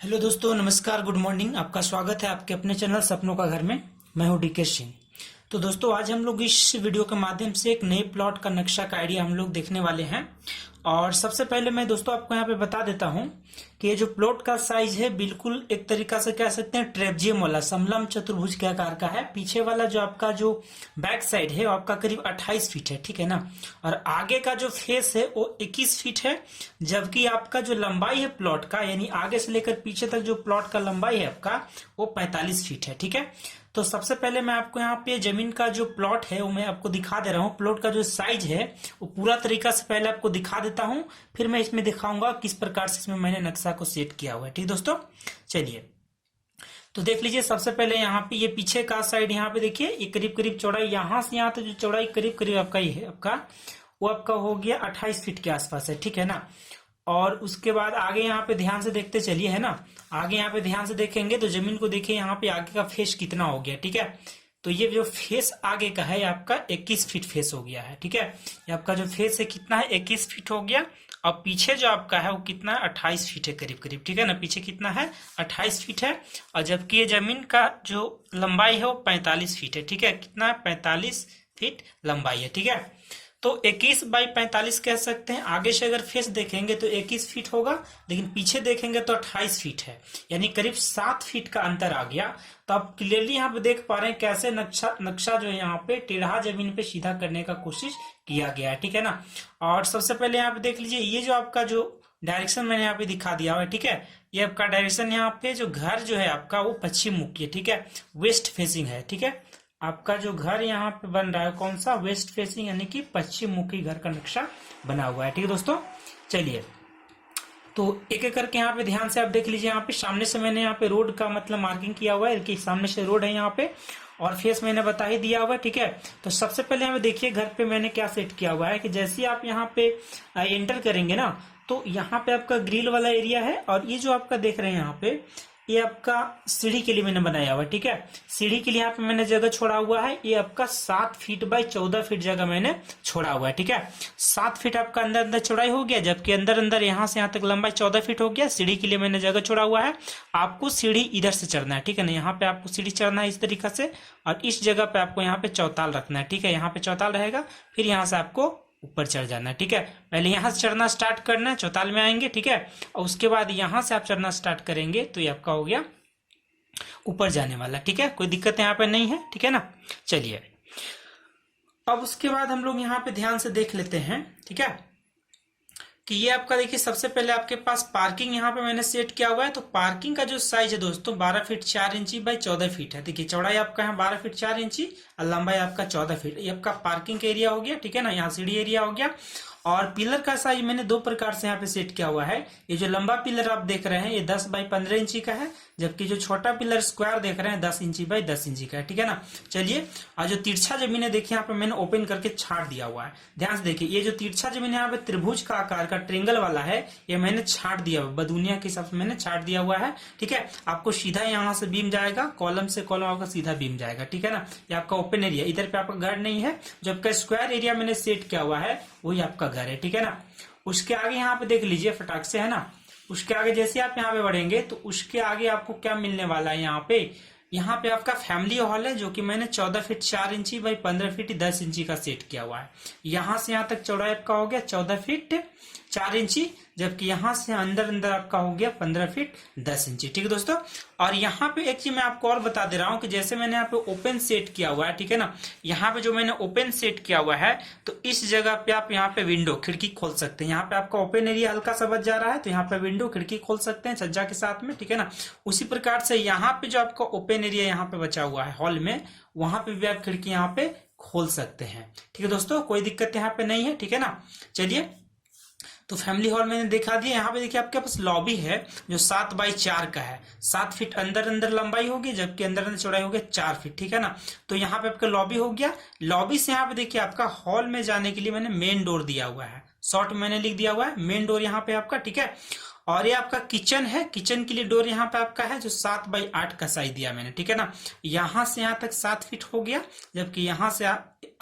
Hello दोस्तों, नमस्कार, good morning. आपका स्वागत है आपके अपने चैनल सपनों का घर में। मैं हूं डीके सिंह। तो दोस्तों, आज हम लोग इस वीडियो के माध्यम से एक नए प्लॉट का नक्शा का आइडिया हम लोग देखने वाले हैं। और सबसे पहले मैं दोस्तों आपको यहाँ पे बता देता हूं कि ये जो प्लॉट का साइज है बिल्कुल एक तरीका से कह सकते हैं ट्रेपजियम वाला समलम चतुर्भुज के आकार का है। पीछे वाला जो आपका जो बैक साइड है वो आपका करीब 28 फीट है, ठीक है ना। और आगे का जो फेस है वो 21 फीट है, जबकि आपका जो लंबाई है प्लॉट का, यानी आगे से लेकर पीछे तक जो प्लॉट का लंबाई है आपका वो 45 फीट है, ठीक है। तो सबसे पहले मैं आपको यहाँ पे जमीन का जो प्लॉट है वो मैं आपको दिखा दे रहा हूँ। प्लॉट का जो साइज है वो पूरा तरीका से पहले आपको दिखा देता हूँ, फिर मैं इसमें दिखाऊंगा किस प्रकार से इसमें मैंने नक्शा को सेट किया हुआ है। ठीक दोस्तों, चलिए तो देख लीजिए। सबसे पहले यहाँ पे ये पीछे का साइड यहाँ पे देखिए, ये करीब करीब चौड़ाई यहाँ से यहाँ तक जो चौड़ाई करीब करीब आपका ये है आपका वो आपका हो गया 28 फीट के आसपास है, ठीक है ना। और उसके बाद आगे यहाँ पे ध्यान से देखते चलिए, है ना। आगे यहाँ पे ध्यान से देखेंगे तो जमीन को देखिए, यहाँ पे आगे का फेस कितना हो गया, ठीक है। तो ये जो फेस आगे का है आपका 21 फीट फेस हो गया है, ठीक है। ये आपका जो फेस है कितना है, 21 फीट हो गया। और पीछे जो आपका है वो कितना है, 28 फीट है करीब करीब, ठीक है ना। पीछे कितना है, 28 फीट है। और जबकि ये जमीन का जो लंबाई है वो 45 फीट है, ठीक है। कितना है, 45 फीट लंबाई है, ठीक है। तो 21 बाई 45 कह सकते हैं। आगे से अगर फेस देखेंगे तो 21 फीट होगा, लेकिन पीछे देखेंगे तो 28 फीट है, यानी करीब 7 फीट का अंतर आ गया। तो आप क्लियरली यहाँ पे देख पा रहे हैं कैसे नक्शा जो है यहाँ पे टेढ़ा जमीन पे सीधा करने का कोशिश किया गया है, ठीक है ना। और सबसे पहले यहाँ पे देख लीजिए, ये जो आपका जो डायरेक्शन मैंने यहाँ पे दिखा दिया हुआ है, ठीक है। ये आपका डायरेक्शन यहाँ पे जो घर जो है आपका वो पश्चिम मुखी है, ठीक है, वेस्ट फेसिंग है, ठीक है। आपका जो घर यहाँ पे बन रहा है कौन सा, वेस्ट फेसिंग, यानी कि पश्चिम मुखी घर का नक्शा बना हुआ है, ठीक है दोस्तों। चलिए तो एक एक करके यहाँ पे ध्यान से आप देख लीजिए। यहाँ पे सामने से मैंने यहाँ पे रोड का मतलब मार्किंग किया हुआ है कि सामने से रोड है यहाँ पे, और फेस मैंने बता ही दिया हुआ है, ठीक है। तो सबसे पहले यहाँ पे देखिए घर पे मैंने क्या सेट किया हुआ है कि जैसे आप यहाँ पे एंटर करेंगे ना, तो यहाँ पे आपका ग्रिल वाला एरिया है। और ये जो आपका देख रहे हैं यहाँ पे, ये आपका सीढ़ी के लिए मैंने बनाया हुआ है, ठीक है। सीढ़ी के लिए यहाँ पे मैंने जगह छोड़ा हुआ है, ये आपका 7 फीट बाई 14 फीट जगह मैंने छोड़ा हुआ है, ठीक है। 7 फीट आपका अंदर अंदर चौड़ाई हो गया, जबकि अंदर अंदर यहाँ से यहाँ तक लंबाई 14 फीट हो गया। सीढ़ी के लिए मैंने जगह छोड़ा हुआ है। आपको सीढ़ी इधर से चढ़ना है, ठीक है ना। यहाँ पे आपको सीढ़ी चढ़ना है इस तरीका से, और इस जगह पे आपको यहाँ पे चौताल रखना है, ठीक है। यहाँ पे चौताल रहेगा, फिर यहाँ से आपको ऊपर चढ़ जाना है, ठीक है। पहले यहाँ से चढ़ना स्टार्ट करना है, चौताल में आएंगे, ठीक है। और उसके बाद यहाँ से आप चढ़ना स्टार्ट करेंगे तो ये आपका हो गया ऊपर जाने वाला, ठीक है। कोई दिक्कत यहाँ पे नहीं है, ठीक है ना। चलिए अब उसके बाद हम लोग यहाँ पे ध्यान से देख लेते हैं, ठीक है, कि ये आपका देखिए सबसे पहले आपके पास पार्किंग यहाँ पे मैंने सेट किया हुआ है। तो पार्किंग का जो साइज है दोस्तों 12 फीट 4 इंची बाई 14 फीट है। देखिए चौड़ाई आपका है 12 फीट 4 इंची और लंबाई आपका 14 फीट। ये आपका पार्किंग का एरिया हो गया, ठीक है ना। यहाँ सीढ़ी एरिया हो गया। और पिलर का साइज मैंने दो प्रकार से यहाँ पे सेट किया हुआ है। ये जो लंबा पिलर आप देख रहे हैं ये 10 बाई 15 इंची का है, जबकि जो छोटा पिलर स्क्वायर देख रहे हैं 10 इंची बाई 10 इंची का है, ठीक है ना। चलिए, और जो तिरछा जमीन है देखिए यहाँ पे मैंने ओपन करके छाट दिया हुआ है। ध्यान से देखिए, ये जो तिरछा जमीन यहाँ पे त्रिभुज का आकार का ट्रेंगल वाला है, ये मैंने छाट दिया हुआ, बदुनिया के हिसाब से मैंने छाट दिया हुआ है, ठीक है। आपको सीधा यहाँ से बीम जाएगा, कॉलम से कॉलम आपका सीधा बीम जाएगा, ठीक है ना। ये आपका ओपन एरिया, इधर पे आपका घर नहीं है। जो आपका स्क्वायर एरिया मैंने सेट किया हुआ है वही आपका घर है, ठीक है ना। उसके आगे यहाँ पे देख लीजिए फटाक से, है ना। उसके आगे जैसे आप यहाँ पे बढ़ेंगे तो उसके आगे आपको क्या मिलने वाला है, यहाँ पे आपका फैमिली हॉल है, जो कि मैंने 14 फीट 4 इंची बाई 15 फीट 10 इंची का सेट किया हुआ है। यहाँ से यहाँ तक चौड़ाई आपका हो गया 14 फीट 4 इंची, जबकि यहाँ से अंदर अंदर आपका हो गया 15 फीट 10 इंची, ठीक है दोस्तों। और यहाँ पे एक चीज मैं आपको और बता दे रहा हूँ कि जैसे मैंने यहाँ पे ओपन सेट किया हुआ है, ठीक है ना। यहाँ पे जो मैंने ओपन सेट किया हुआ है, तो इस जगह पे आप यहाँ पे विंडो खिड़की खोल सकते हैं। यहाँ पे आपका ओपन एरिया हल्का सा बच जा रहा है, तो यहाँ पे विंडो खिड़की खोल सकते हैं छज्जा के साथ में, ठीक है ना। उसी प्रकार से यहाँ पे जो आपका ओपन एरिया यहाँ पे बचा हुआ है हॉल में, वहां पे भी आप खिड़की यहाँ पे खोल सकते हैं, ठीक है दोस्तों। कोई दिक्कत यहाँ पे नहीं है, ठीक है ना। चलिए, तो फैमिली हॉल मैंने दिखा दिया। यहाँ पे देखिए आपके पास लॉबी है जो 7 बाई 4 का है। 7 फीट अंदर अंदर लंबाई होगी, जबकि अंदर अंदर चौड़ाई होगी 4 फीट, ठीक है ना। तो यहाँ पे आपका लॉबी हो गया। लॉबी से यहाँ पे देखिए आपका हॉल में जाने के लिए मैंने मेन डोर दिया हुआ है, शॉर्ट मैंने लिख दिया हुआ है मेन डोर यहाँ पे आपका, ठीक है। और ये आपका किचन है, किचन के लिए डोर यहाँ पे आपका है जो 7 बाई 8 का साइज दिया मैंने, ठीक है ना। यहाँ से यहाँ तक 7 फीट हो गया, जबकि यहाँ से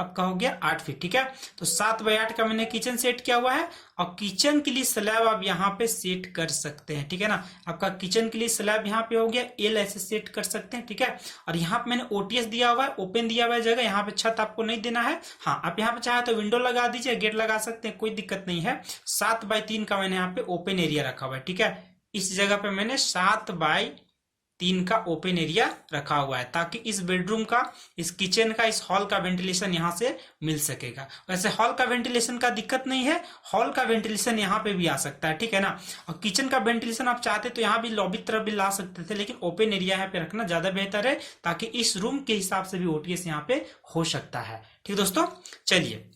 आपका हो गया 8 फीट। ठीक है, तो 7x8 का मैंने किचन सेट किया हुआ है और किचन के लिए स्लैब आप यहाँ पे सेट कर सकते हैं। ठीक है ना, आपका किचन के लिए स्लैब यहाँ पे हो गया L, ऐसे सेट कर सकते हैं। ठीक है, और यहाँ पे मैंने OTS दिया हुआ है, ओपन दिया हुआ है जगह, यहाँ पे छत आपको नहीं देना है। हाँ, आप यहाँ पे चाहे तो विंडो लगा दीजिए, गेट लगा सकते हैं, कोई दिक्कत नहीं है। 7x3 का मैंने यहाँ पे ओपन एरिया रखा हुआ है। ठीक है, इस जगह पे मैंने 7x3 का ओपन एरिया रखा हुआ है ताकि इस बेडरूम का, इस किचन का, इस हॉल का वेंटिलेशन यहाँ से मिल सकेगा। वैसे हॉल का वेंटिलेशन का दिक्कत नहीं है, हॉल का वेंटिलेशन यहाँ पे भी आ सकता है। ठीक है ना, और किचन का वेंटिलेशन आप चाहते तो यहाँ भी लॉबी तरफ भी ला सकते थे, लेकिन ओपन एरिया यहाँ पे रखना ज्यादा बेहतर है ताकि इस रूम के हिसाब से भी OTS यहाँ पे हो सकता है। ठीक दोस्तों, चलिए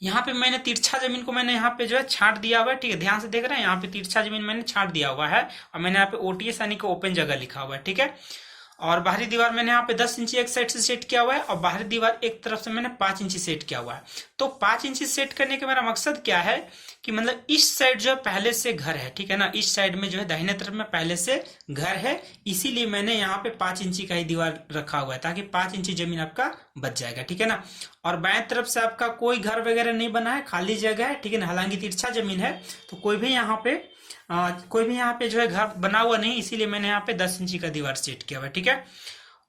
यहाँ पे मैंने तिरछा जमीन को मैंने यहाँ पे जो है छांट दिया हुआ है। ठीक है, ध्यान से देख रहे हैं, यहाँ पे तिरछा जमीन मैंने छांट दिया हुआ है और मैंने यहाँ पे OTS यानी कि ओपन जगह लिखा हुआ है। ठीक है, और बाहरी दीवार मैंने यहाँ पे 10 इंची एक साइड से सेट किया हुआ है और बाहरी दीवार एक तरफ से मैंने 5 इंची सेट किया हुआ है। तो 5 इंची सेट करने का मेरा मकसद क्या है कि मतलब इस साइड जो पहले से घर है, ठीक है ना, इस साइड में जो है दाहिने तरफ में पहले से घर है, इसीलिए मैंने यहाँ पे 5 इंची का ही दीवार रखा हुआ है ताकि 5 इंची जमीन आपका बच जाएगा। ठीक है ना, और बाएं तरफ से आपका कोई घर वगैरह नहीं बना है, खाली जगह है। ठीक है ना, हालांकि तिरछा जमीन है तो कोई भी यहाँ पे जो है घर बना हुआ नहीं, इसीलिए मैंने यहाँ पे 10 इंची का दीवार सेट किया हुआ है। ठीक है,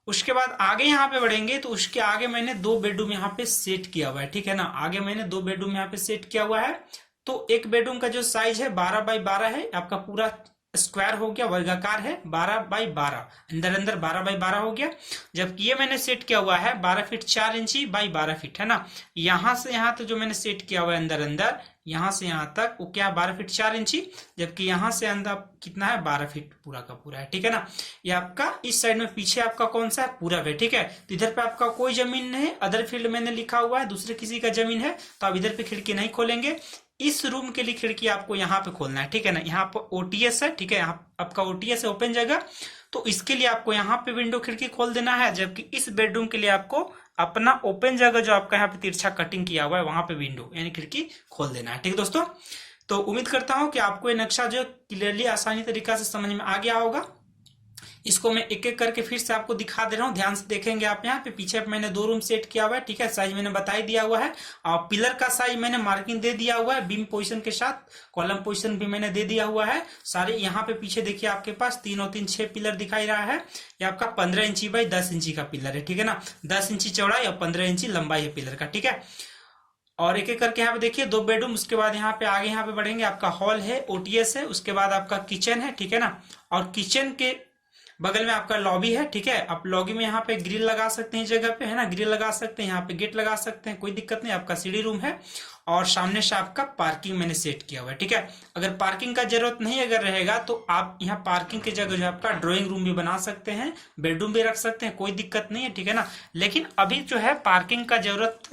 उसके बाद आगे यहाँ पे बढ़ेंगे तो उसके आगे मैंने 2 बेडरूम यहाँ पे सेट किया हुआ है। ठीक है ना, आगे मैंने 2 बेडरूम यहाँ पे सेट किया हुआ है। तो एक बेडरूम का जो साइज है 12x12 है, आपका पूरा स्क्वायर हो गया, वर्गाकार है, 12x12, अंदर 12x12 हो गया। जबकि ये मैंने सेट किया हुआ है 12 फीट 4 इंची बाई 12 फीट, है ना। यहां से यहां तक जो मैंने सेट किया हुआ है अंदर यहां से यहां तक वो क्या 12 फीट 4 इंची, जबकि यहां से अंदर कितना है 12 फीट पूरा का पूरा है। ठीक है ना, ये आपका इस साइड में पीछे आपका कौन सा है, पूरब है। ठीक है, तो इधर पे आपका कोई जमीन नहीं है, अदर फील्ड मैंने लिखा हुआ है, दूसरे किसी का जमीन है तो आप इधर पे खिड़की नहीं खोलेंगे। इस रूम के लिए खिड़की आपको यहाँ पे खोलना है। ठीक है ना, यहाँ पर OTS है। ठीक है, यहाँ आपका OTS है ओपन जगह, तो इसके लिए आपको यहाँ पे विंडो खिड़की खोल देना है। जबकि इस बेडरूम के लिए आपको अपना ओपन जगह जो आपका यहाँ पे तिरछा कटिंग किया हुआ है वहां पे विंडो यानी खिड़की खोल देना है। ठीक है दोस्तों, तो उम्मीद करता हूं कि आपको ये नक्शा जो क्लियरली आसानी तरीका से समझ में आ गया होगा। इसको मैं एक एक करके फिर से आपको दिखा दे रहा हूँ, ध्यान से देखेंगे आप। यहाँ पे पीछे मैंने 2 रूम सेट किया हुआ है। ठीक है, साइज मैंने बता ही दिया हुआ है और पिलर का साइज मैंने मार्किंग दे दिया हुआ है, बीम पोजीशन के साथ कॉलम पोजीशन भी मैंने दे दिया हुआ है सारे। यहाँ पे पीछे देखिए आपके पास 3 और 3 6 पिलर दिखाई रहा है। ये आपका 15 इंची बाई 10 इंची का पिलर है। ठीक है ना, 10 इंची चौड़ाई और 15 इंची लंबाई है पिलर का। ठीक है, और एक एक करके यहाँ पे देखिए 2 बेडरूम, उसके बाद यहाँ पे आगे यहाँ पे बढ़ेंगे, आपका हॉल है, OTS है, उसके बाद आपका किचन है। ठीक है ना, और किचन के बगल में आपका लॉबी है। ठीक है, आप लॉबी में यहाँ पे ग्रिल लगा सकते हैं, जगह पे है ना, ग्रिल लगा सकते हैं, यहाँ पे गेट लगा सकते हैं, कोई दिक्कत नहीं। आपका सीढ़ी रूम है और सामने से आपका पार्किंग मैंने सेट किया हुआ है। ठीक है, अगर पार्किंग का जरूरत नहीं अगर रहेगा तो आप यहाँ पार्किंग की जगह जो आपका ड्राइंग रूम भी बना सकते हैं, बेडरूम भी रख सकते हैं, कोई दिक्कत नहीं है। ठीक है ना, लेकिन अभी जो है पार्किंग का जरूरत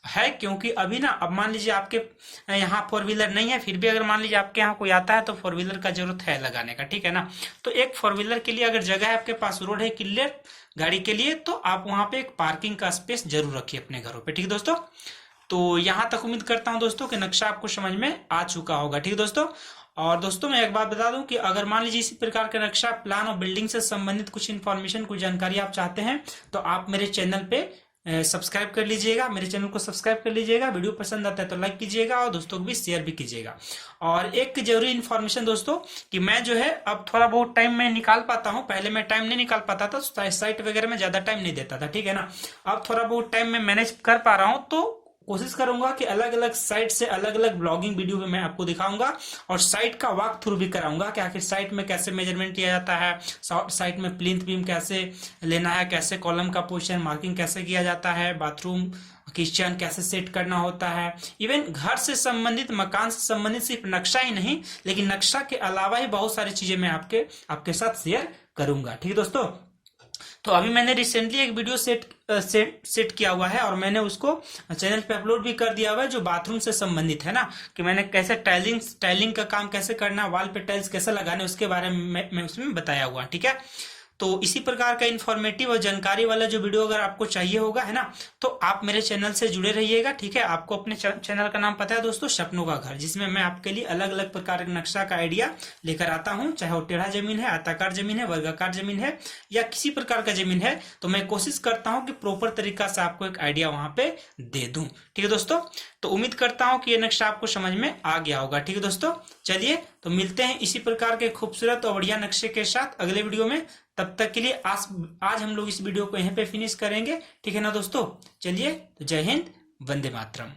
है, क्योंकि अभी ना, अब मान लीजिए आपके यहाँ 4 व्हीलर नहीं है, फिर भी अगर मान लीजिए आपके यहाँ कोई आता है तो 4 व्हीलर का जरूरत है लगाने का। ठीक है ना, तो एक 4 व्हीलर के लिए अगर जगह है आपके पास, रोड है क्लियर गाड़ी के लिए, तो आप वहां पे एक पार्किंग का स्पेस जरूर रखिए अपने घरों पे। ठीक है दोस्तों, तो यहां तक उम्मीद करता हूं दोस्तों कि नक्शा आपको समझ में आ चुका होगा। ठीक है दोस्तों, और दोस्तों मैं एक बात बता दूं कि अगर मान लीजिए इसी प्रकार का नक्शा, प्लान और बिल्डिंग से संबंधित कुछ इन्फॉर्मेशन, कुछ जानकारी आप चाहते हैं तो आप मेरे चैनल पे सब्सक्राइब कर लीजिएगा, मेरे चैनल को सब्सक्राइब कर लीजिएगा। वीडियो पसंद आता है तो लाइक कीजिएगा और दोस्तों को भी शेयर भी कीजिएगा। और एक जरूरी इन्फॉर्मेशन दोस्तों कि मैं जो है अब थोड़ा बहुत टाइम मैं निकाल पाता हूं, पहले मैं टाइम नहीं निकाल पाता था, साइट वगैरह में ज्यादा टाइम नहीं देता था। ठीक है ना, अब थोड़ा बहुत टाइम मैं मैनेज कर पा रहा हूं, तो कोशिश करूंगा कि अलग अलग साइट से अलग अलग ब्लॉगिंग वीडियो में मैं आपको दिखाऊंगा और साइट का वॉक थ्रू भी कराऊंगा कि आखिर साइट में कैसे मेजरमेंट किया जाता है, साइट में प्लिंथ बीम कैसे लेना है, कैसे कॉलम का पोजीशन मार्किंग कैसे किया जाता है, बाथरूम किचन कैसे सेट करना होता है। इवन घर से संबंधित, मकान से संबंधित सिर्फ नक्शा ही नहीं, लेकिन नक्शा के अलावा ही बहुत सारी चीजें मैं आपके साथ शेयर करूंगा। ठीक है दोस्तों, तो अभी मैंने रिसेंटली एक वीडियो सेट किया हुआ है और मैंने उसको चैनल पे अपलोड भी कर दिया हुआ है, जो बाथरूम से संबंधित है ना, कि मैंने कैसे टाइलिंग का काम कैसे करना, वॉल पे टाइल्स कैसे लगाने, उसके बारे में मैं उसमें बताया हुआ। ठीक है, तो इसी प्रकार का इन्फॉर्मेटिव और जानकारी वाला जो वीडियो अगर आपको चाहिए होगा, है ना, तो आप मेरे चैनल से जुड़े रहिएगा। ठीक है, आपको अपने चैनल का नाम पता है दोस्तों, सपनों का घर, जिसमें मैं आपके लिए अलग अलग प्रकार के नक्शा का आइडिया लेकर आता हूं। चाहे वो टेढ़ा जमीन है, आयताकार जमीन है, वर्गाकार जमीन है या किसी प्रकार का जमीन है, तो मैं कोशिश करता हूं कि प्रॉपर तरीका से आपको एक आइडिया वहां पे दे दूं। ठीक है दोस्तों, तो उम्मीद करता हूं कि ये नक्शा आपको समझ में आ गया होगा। ठीक है दोस्तों, चलिए तो मिलते हैं इसी प्रकार के खूबसूरत और बढ़िया नक्शे के साथ अगले वीडियो में। तब तक के लिए आज हम लोग इस वीडियो को यहीं पे फिनिश करेंगे। ठीक है ना दोस्तों, चलिए तो जय हिंद, वंदे मातरम।